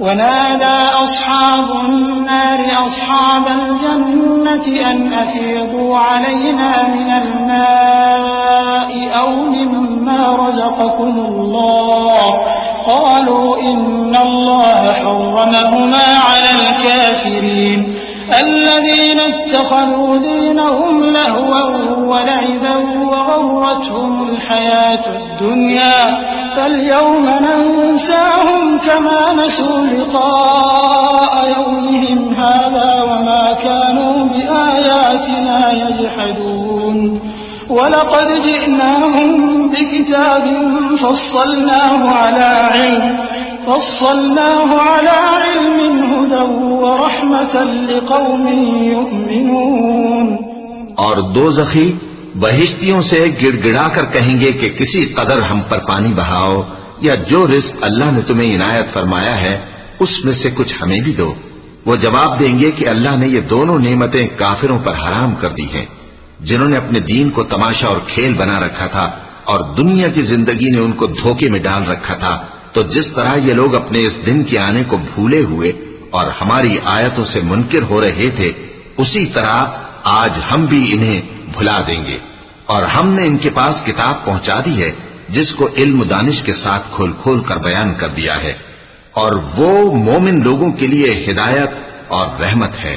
वनादा अस्हाबुन्नार अस्हाबल जन्नति अन अफीदू अलैना मिनल माइ औ मिम्मा रज़क़कुमुल्लाह क़ालू इन्नल्लाह हर्रमहुमा अलल काफ़िरीन الذين اتخذوا دينهم لهوا ولعبا وغرتهم الحياة الدنيا فاليوم ننساهم كما نسوا لقاء يومهم هذا وما كانوا بآياتنا يجحدون ولقد جئناهم بكتاب فصلناه على علم هدى ورحمة لقوم يؤمنون। और दोज़खी बहिश्तियों से गिड़गिड़ा कर कहेंगे कि किसी कदर हम पर पानी बहाओ या जो रिज़्क़ अल्लाह ने तुम्हें इनायत फरमाया है उसमें से कुछ हमें भी दो। वो जवाब देंगे कि अल्लाह ने ये दोनों नेमतें काफिरों पर हराम कर दी हैं, जिन्होंने अपने दीन को तमाशा और खेल बना रखा था और दुनिया की जिंदगी ने उनको धोखे में डाल रखा था। तो जिस तरह ये लोग अपने इस दिन के आने को भूले हुए और हमारी आयतों से मुनकिर हो रहे थे, उसी तरह आज हम भी इन्हें भुला देंगे। और हमने इनके पास किताब पहुंचा दी है जिसको इल्म दानिश के साथ खोल खोल कर बयान कर दिया है, और वो मोमिन लोगों के लिए हिदायत और रहमत है।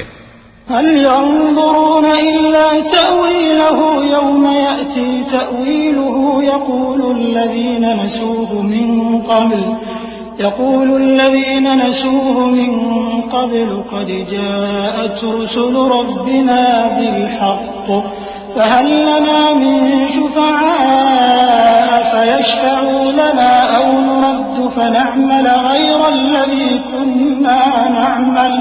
हल यंज़ुरून इल्ला तअवीलहु यौम यअती तअवीलुहु यक़ूलु अल्लज़ीना नसूहु मिन क़ब्ल क़द जाअत रुसुलु रब्बिना बिलहक़्क़ फहल लना मिन शुफ़अआ फयशफ़अू लना औ नुरद्द फनअमल गयरा अल्लज़ी कुन्ना नअमल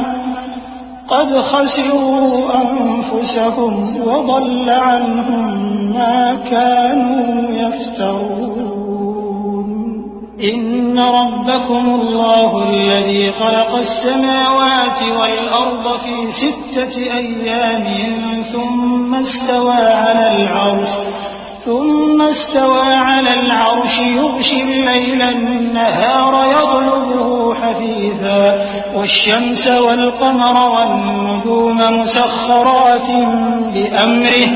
قد خسروا أنفسهم وضل عنهم ما كانوا يفترون إن ربكم الله الذي خلق السماوات والأرض في 6 أيام ثم استوى على العرش يغشي الليل النهار يطلبه حثيثا والشمس والقمر والنجوم مسخرات بأمره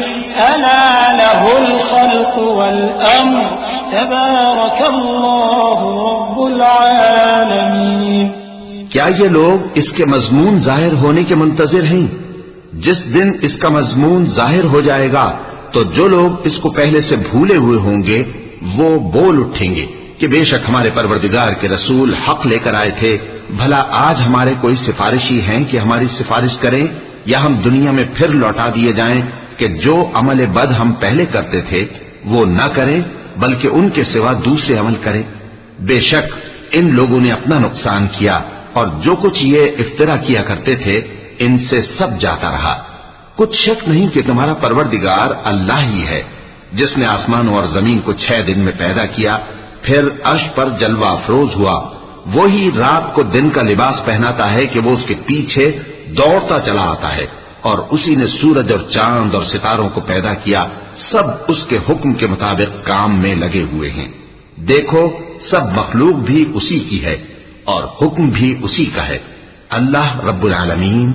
ألا له الخلق والأمر تبارك الله رب العالمين। क्या ये लोग इसके मजमून जाहिर होने के मुंतजिर हैं? जिस दिन इसका मजमून जाहिर हो जाएगा तो जो लोग इसको पहले से भूले हुए होंगे वो बोल उठेंगे कि बेशक हमारे परवरदिगार के रसूल हक लेकर आए थे। भला आज हमारे कोई सिफारिशी हैं कि हमारी सिफारिश करें, या हम दुनिया में फिर लौटा दिए जाएं कि जो अमल बद हम पहले करते थे वो न करें बल्कि उनके सिवा दूसरे अमल करें। बेशक इन लोगों ने अपना नुकसान किया और जो कुछ ये इफ्तिरा किया करते थे इनसे सब जाता रहा। कुछ शक नहीं कि तुम्हारा परवरदिगार अल्लाह ही है जिसने आसमानों और जमीन को 6 दिन में पैदा किया, फिर अर्श पर जलवा अफरोज हुआ। वो ही रात को दिन का लिबास पहनाता है कि वो उसके पीछे दौड़ता चला आता है, और उसी ने सूरज और चांद और सितारों को पैदा किया। सब उसके हुक्म के मुताबिक काम में लगे हुए हैं। देखो सब मखलूक भी उसी की है और हुक्म भी उसी का है। अल्लाह रब्बुल आलमीन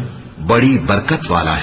बड़ी बरकत वाला है।